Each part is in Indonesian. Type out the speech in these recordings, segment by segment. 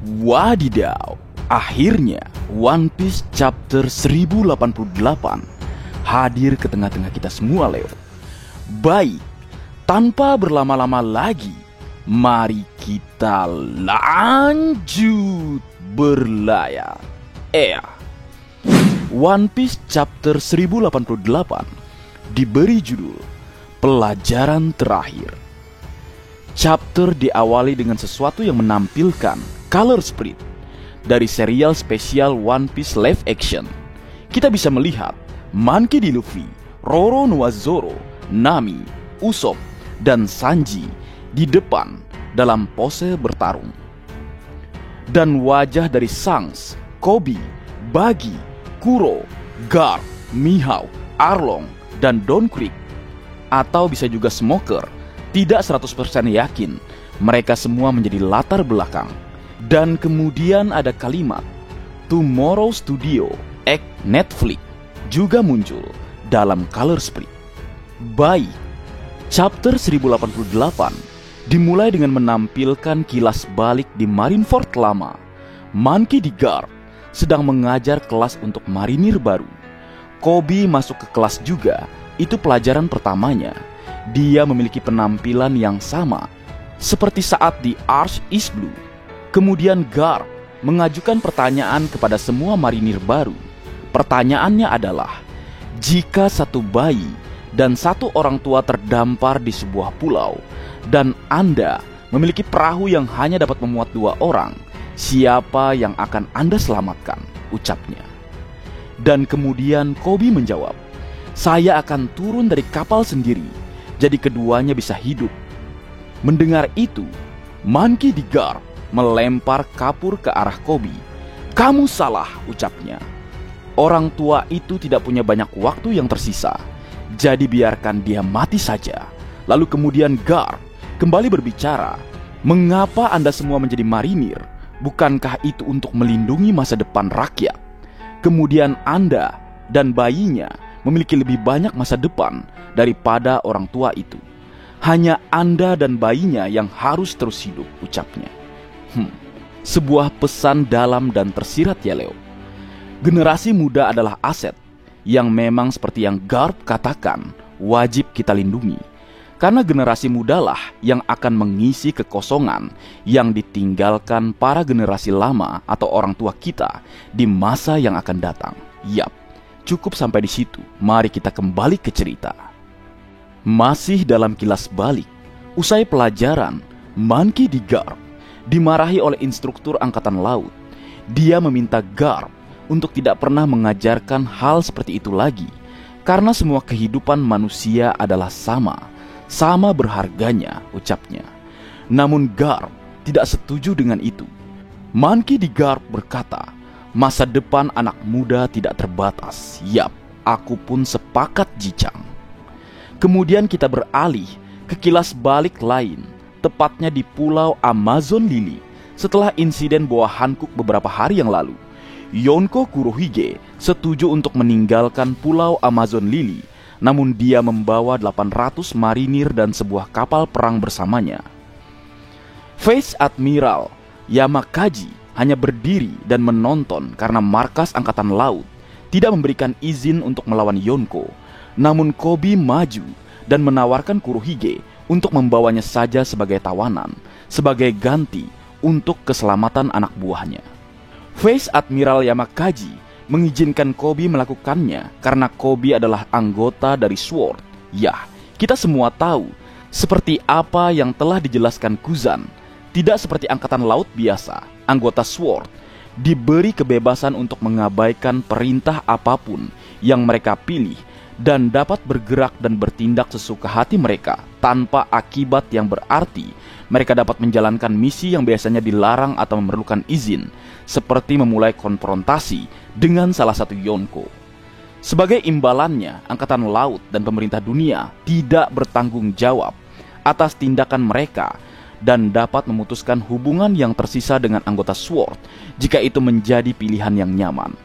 Wadidaw, akhirnya One Piece chapter 1088 hadir ke tengah-tengah kita semua, Leo. Baik, tanpa berlama-lama lagi, mari kita lanjut berlayar. One Piece chapter 1088 diberi judul Pelajaran Terakhir. Chapter diawali dengan sesuatu yang menampilkan color sprint dari serial spesial One Piece live action. Kita bisa melihat Monkey D. Luffy, Roro Noa Zoro, Nami, Usopp, dan Sanji di depan dalam pose bertarung. Dan wajah dari Shanks, Koby, Buggy, Kuro, Garp, Mihawk, Arlong, dan Don Krieg, atau bisa juga Smoker, tidak 100% yakin mereka semua menjadi latar belakang. Dan kemudian ada kalimat Tomorrow Studio X Netflix juga muncul dalam color sprint. Baik, chapter 1088 dimulai dengan menampilkan kilas balik di Marineford lama. Monkey D. Garp sedang mengajar kelas untuk marinir baru. Koby masuk ke kelas juga, itu pelajaran pertamanya. Dia memiliki penampilan yang sama seperti saat di Arch East Blue. Kemudian Garp mengajukan pertanyaan kepada semua marinir baru. Pertanyaannya adalah, jika satu bayi dan satu orang tua terdampar di sebuah pulau dan Anda memiliki perahu yang hanya dapat memuat 2 orang, siapa yang akan Anda selamatkan? Ucapnya. Dan kemudian Koby menjawab, saya akan turun dari kapal sendiri, jadi keduanya bisa hidup. Mendengar itu, Monkey D. Garp melempar kapur ke arah Koby. Kamu salah, ucapnya. Orang tua itu tidak punya banyak waktu yang tersisa, jadi biarkan dia mati saja. Lalu kemudian Garp kembali berbicara, mengapa Anda semua menjadi marinir? Bukankah itu untuk melindungi masa depan rakyat? Kemudian Anda dan bayinya memiliki lebih banyak masa depan daripada orang tua itu. Hanya Anda dan bayinya yang harus terus hidup, ucapnya. Sebuah pesan dalam dan tersirat ya, Leo. Generasi muda adalah aset yang memang seperti yang Garp katakan wajib kita lindungi. Karena generasi mudalah yang akan mengisi kekosongan yang ditinggalkan para generasi lama atau orang tua kita di masa yang akan datang. Yap, cukup sampai di situ. Mari kita kembali ke cerita. Masih dalam kilas balik, usai pelajaran, Monkey D. Garp dimarahi oleh instruktur angkatan laut. Dia meminta Garp untuk tidak pernah mengajarkan hal seperti itu lagi, karena semua kehidupan manusia adalah sama berharganya, ucapnya. Namun Garp tidak setuju dengan itu. Monkey D. Garp berkata, masa depan anak muda tidak terbatas. Yap, aku pun sepakat, Jicang. Kemudian kita beralih ke kilas balik lain, tepatnya di Pulau Amazon Lily. Setelah insiden Boa Hancock beberapa hari yang lalu, Yonko Kurohige setuju untuk meninggalkan Pulau Amazon Lily, namun dia membawa 800 marinir dan sebuah kapal perang bersamanya. Vice Admiral Yamakaji hanya berdiri dan menonton karena markas angkatan laut tidak memberikan izin untuk melawan Yonko. Namun Koby maju dan menawarkan Kurohige untuk membawanya saja sebagai tawanan, sebagai ganti untuk keselamatan anak buahnya. Vice Admiral Yamakaji mengizinkan Koby melakukannya karena Koby adalah anggota dari SWORD. Yah, kita semua tahu seperti apa yang telah dijelaskan Kuzan. Tidak seperti angkatan laut biasa, anggota SWORD diberi kebebasan untuk mengabaikan perintah apapun yang mereka pilih dan dapat bergerak dan bertindak sesuka hati mereka tanpa akibat yang berarti. Mereka dapat menjalankan misi yang biasanya dilarang atau memerlukan izin, seperti memulai konfrontasi dengan salah satu Yonko. Sebagai imbalannya, Angkatan Laut dan pemerintah dunia tidak bertanggung jawab atas tindakan mereka dan dapat memutuskan hubungan yang tersisa dengan anggota SWORD jika itu menjadi pilihan yang nyaman.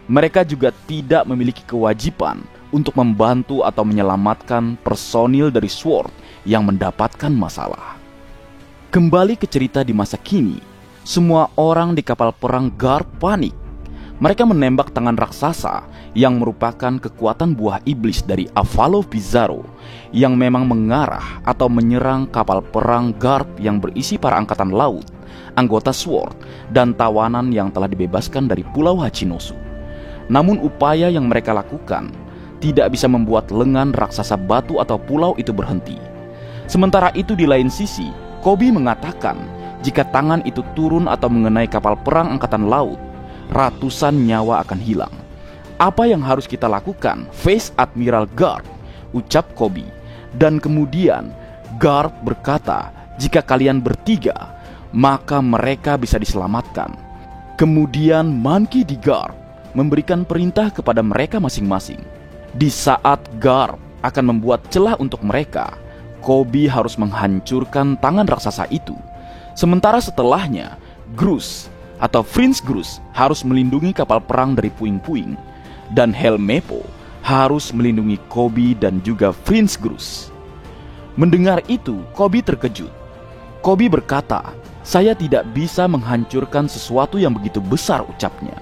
Mereka juga tidak memiliki kewajiban untuk membantu atau menyelamatkan personil dari SWORD yang mendapatkan masalah. Kembali ke cerita di masa kini, Semua orang di kapal perang Garp panik. Mereka menembak tangan raksasa yang merupakan kekuatan buah iblis dari Avalo Pizarro yang memang mengarah atau menyerang kapal perang Garp yang berisi para angkatan laut, anggota SWORD, dan tawanan yang telah dibebaskan dari Pulau Hachinosu. Namun upaya yang mereka lakukan tidak bisa membuat lengan raksasa batu atau pulau itu berhenti. Sementara itu di lain sisi, Koby mengatakan jika tangan itu turun atau mengenai kapal perang angkatan laut, ratusan nyawa akan hilang. Apa yang harus kita lakukan, Vice Admiral Garp? Ucap Koby. Dan kemudian Garp berkata, jika kalian bertiga, maka mereka bisa diselamatkan. Kemudian Monkey D. Garp memberikan perintah kepada mereka masing-masing. Di saat Garp akan membuat celah untuk mereka, Koby harus menghancurkan tangan raksasa itu. Sementara setelahnya, Grus atau Prince Grus harus melindungi kapal perang dari puing-puing, dan Helmeppo harus melindungi Koby dan juga Prince Grus. Mendengar itu, Koby terkejut. Koby berkata, "Saya tidak bisa menghancurkan sesuatu yang begitu besar," ucapnya,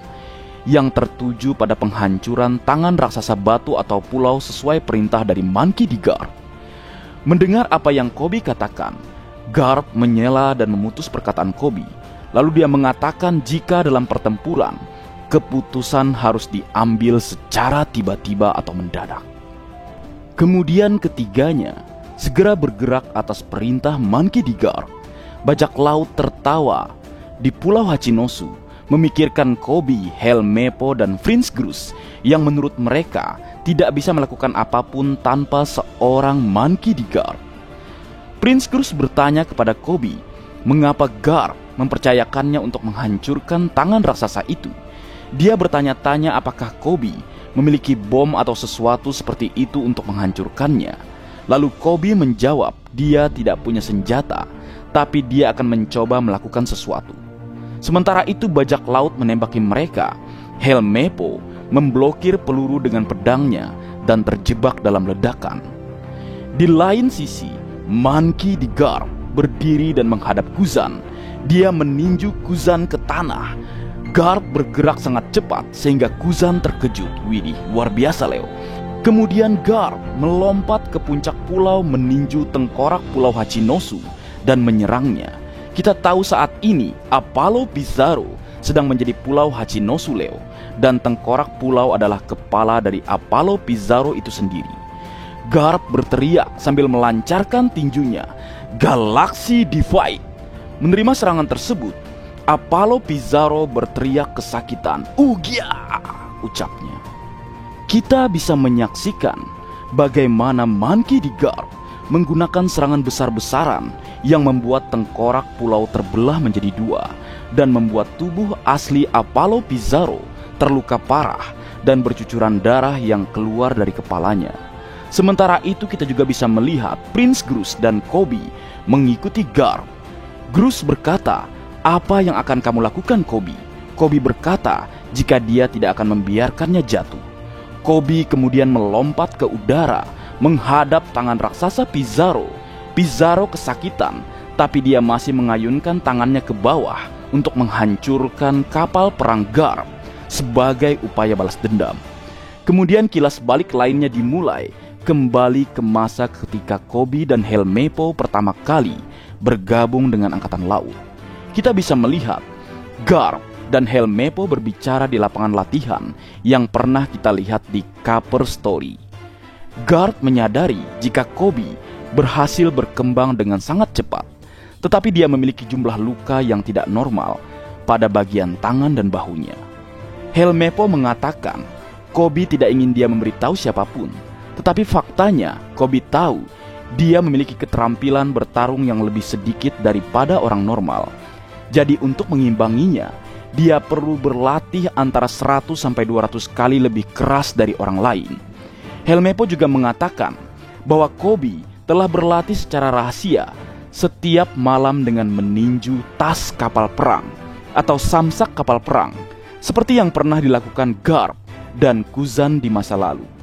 yang tertuju pada penghancuran tangan raksasa batu atau pulau sesuai perintah dari Monkey D. Garp. Mendengar apa yang Koby katakan, Garp menyela dan memutus perkataan Koby. Lalu dia mengatakan jika dalam pertempuran, keputusan harus diambil secara tiba-tiba atau mendadak. Kemudian ketiganya segera bergerak atas perintah Monkey D. Garp. Bajak laut tertawa di Pulau Hachinosu, memikirkan Koby, Helmeppo, dan Prince Grus yang menurut mereka tidak bisa melakukan apapun tanpa seorang Monkey D. Garp. Prince Grus bertanya kepada Koby mengapa Garp mempercayakannya untuk menghancurkan tangan raksasa itu. Dia bertanya-tanya apakah Koby memiliki bom atau sesuatu seperti itu untuk menghancurkannya. Lalu Koby menjawab dia tidak punya senjata, tapi dia akan mencoba melakukan sesuatu. Sementara itu bajak laut menembaki mereka. Helmeppo memblokir peluru dengan pedangnya dan terjebak dalam ledakan. Di lain sisi, Monkey D. Garp berdiri dan menghadap Kuzan. Dia meninju Kuzan ke tanah. Garp bergerak sangat cepat sehingga Kuzan terkejut. Widih, luar biasa Leo. Kemudian Garp melompat ke puncak pulau meninju tengkorak Pulau Hachinosu dan menyerangnya. Kita tahu saat ini Avalo Pizarro sedang menjadi Pulau Hachinosu Leo, dan tengkorak pulau adalah kepala dari Avalo Pizarro itu sendiri. Garp berteriak sambil melancarkan tinjunya, "Galaxy Divide!" Menerima serangan tersebut, Avalo Pizarro berteriak kesakitan. "Ugia!" ucapnya. Kita bisa menyaksikan bagaimana Monkey D. Garp menggunakan serangan besar-besaran yang membuat tengkorak pulau terbelah menjadi dua dan membuat tubuh asli Avalo Pizarro terluka parah dan bercucuran darah yang keluar dari kepalanya. Sementara itu kita juga bisa melihat Prince Grus dan Koby mengikuti Garp. Grus berkata, "Apa yang akan kamu lakukan, Koby?" Koby berkata jika dia tidak akan membiarkannya jatuh. Koby kemudian melompat ke udara menghadap tangan raksasa Pizarro. Pizarro kesakitan, tapi dia masih mengayunkan tangannya ke bawah untuk menghancurkan kapal perang Garp sebagai upaya balas dendam. Kemudian kilas balik lainnya dimulai, kembali ke masa ketika Koby dan Helmeppo pertama kali bergabung dengan angkatan laut. Kita bisa melihat Garp dan Helmeppo berbicara di lapangan latihan yang pernah kita lihat di cover story. Garp menyadari jika Koby berhasil berkembang dengan sangat cepat, tetapi dia memiliki jumlah luka yang tidak normal pada bagian tangan dan bahunya. Helmeppo mengatakan Koby tidak ingin dia memberitahu siapapun, tetapi faktanya Koby tahu dia memiliki keterampilan bertarung yang lebih sedikit daripada orang normal. Jadi untuk mengimbanginya, dia perlu berlatih antara 100 sampai 200 kali lebih keras dari orang lain. Helmeppo juga mengatakan bahwa Koby telah berlatih secara rahasia setiap malam dengan meninju tas kapal perang atau samsak kapal perang, seperti yang pernah dilakukan Garp dan Kuzan di masa lalu.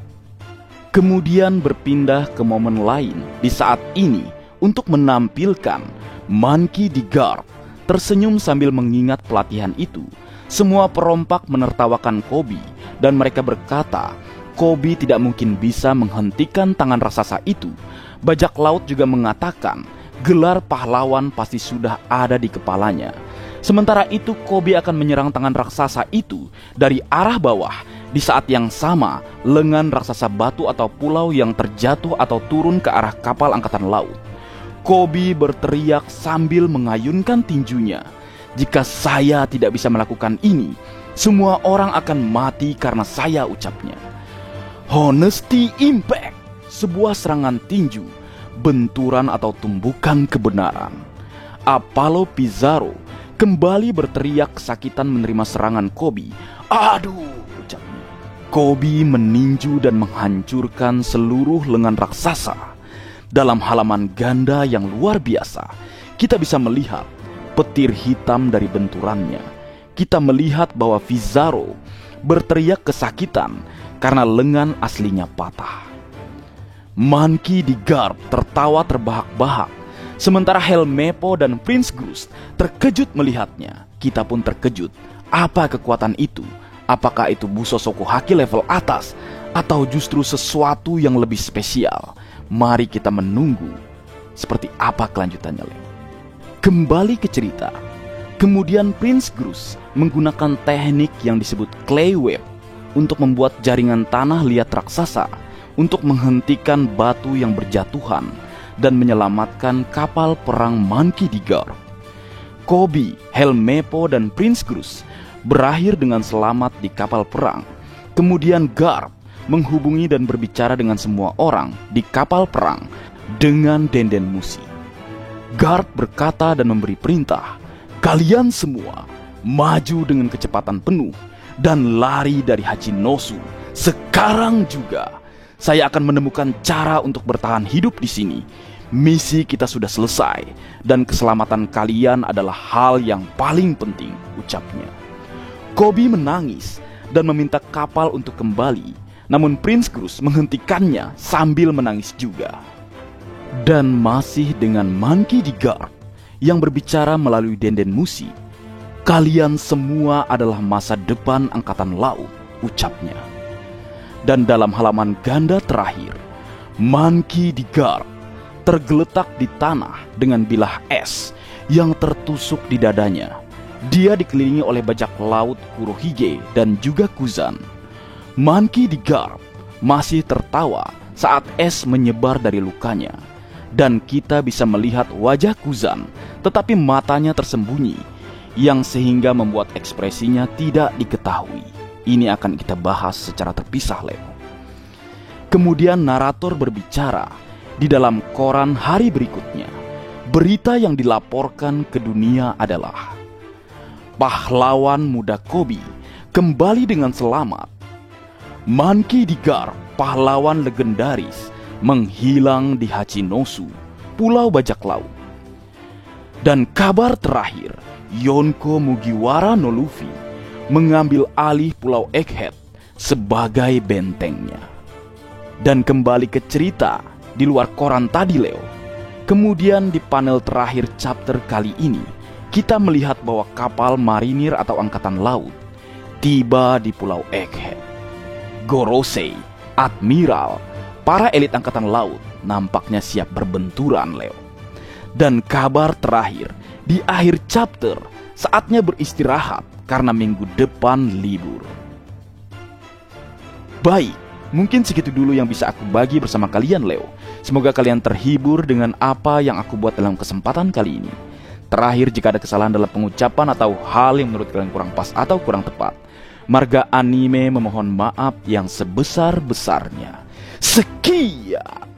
Kemudian berpindah ke momen lain di saat ini untuk menampilkan Monkey D. Garp tersenyum sambil mengingat pelatihan itu. Semua perompak menertawakan Kobe dan mereka berkata, Kobe tidak mungkin bisa menghentikan tangan raksasa itu. Bajak laut juga mengatakan, gelar pahlawan pasti sudah ada di kepalanya. Sementara itu Kobe akan menyerang tangan raksasa itu dari arah bawah. Di saat yang sama, lengan raksasa batu atau pulau yang terjatuh atau turun ke arah kapal angkatan laut. Kobe berteriak sambil mengayunkan tinjunya. Jika saya tidak bisa melakukan ini, semua orang akan mati karena saya, ucapnya. Honesty Impact, sebuah serangan tinju, benturan atau tumbukan kebenaran. Apollo Pizarro kembali berteriak kesakitan menerima serangan Kobe. Aduh, ucapnya. Kobe meninju dan menghancurkan seluruh lengan raksasa. Dalam halaman ganda yang luar biasa, kita bisa melihat petir hitam dari benturannya. Kita melihat bahwa Pizarro berteriak kesakitan karena lengan aslinya patah. Monkey D. Garp tertawa terbahak-bahak, sementara Helmeppo dan Prince Gust terkejut melihatnya. Kita pun terkejut. Apa kekuatan itu? Apakah itu Busoshoku Haki level atas atau justru sesuatu yang lebih spesial? Mari kita menunggu seperti apa kelanjutannya, Leo. Kembali ke cerita. Kemudian Prince Gust menggunakan teknik yang disebut clay web untuk membuat jaringan tanah liat raksasa untuk menghentikan batu yang berjatuhan dan menyelamatkan kapal perang Monkey D. Garp. Kobe, Helmeppo, dan Prince Gust berakhir dengan selamat di kapal perang. Kemudian Garp menghubungi dan berbicara dengan semua orang di kapal perang dengan Denden Mushi. Garp berkata dan memberi perintah, kalian semua maju dengan kecepatan penuh dan lari dari Hachinosu. Sekarang juga saya akan menemukan cara untuk bertahan hidup di sini. Misi kita sudah selesai dan keselamatan kalian adalah hal yang paling penting, ucapnya. Kobe menangis dan meminta kapal untuk kembali, namun Prince Gust menghentikannya sambil menangis juga. Dan masih dengan Monkey D. Garp yang berbicara melalui Denden Mushi, kalian semua adalah masa depan angkatan laut, ucapnya. Dan dalam halaman ganda terakhir, Monkey D. Garp tergeletak di tanah dengan bilah es yang tertusuk di dadanya. Dia dikelilingi oleh bajak laut Kurohige dan juga Kuzan. Monkey D. Garp masih tertawa saat es menyebar dari lukanya. Dan kita bisa melihat wajah Kuzan, tetapi matanya tersembunyi, yang sehingga membuat ekspresinya tidak diketahui. Ini akan kita bahas secara terpisah, Leo. Kemudian narator berbicara di dalam koran hari berikutnya. Berita yang dilaporkan ke dunia adalah pahlawan muda Kobe kembali dengan selamat. Monkey D. Garp, pahlawan legendaris, menghilang di Hachinosu, pulau bajak laut. Dan kabar terakhir, Yonko Mugiwara no Luffy mengambil alih pulau Egghead sebagai bentengnya. Dan kembali ke cerita di luar koran tadi, Leo. Kemudian di panel terakhir chapter kali ini, kita melihat bahwa kapal marinir atau angkatan laut tiba di pulau Egghead. Gorosei, admiral, para elit angkatan laut nampaknya siap berbenturan, Leo. Dan kabar terakhir, di akhir chapter, saatnya beristirahat karena minggu depan libur. Baik, mungkin segitu dulu yang bisa aku bagi bersama kalian, Leo. Semoga kalian terhibur dengan apa yang aku buat dalam kesempatan kali ini. Terakhir, jika ada kesalahan dalam pengucapan atau hal yang menurut kalian kurang pas atau kurang tepat, Marga Anime memohon maaf yang sebesar-besarnya. Sekian.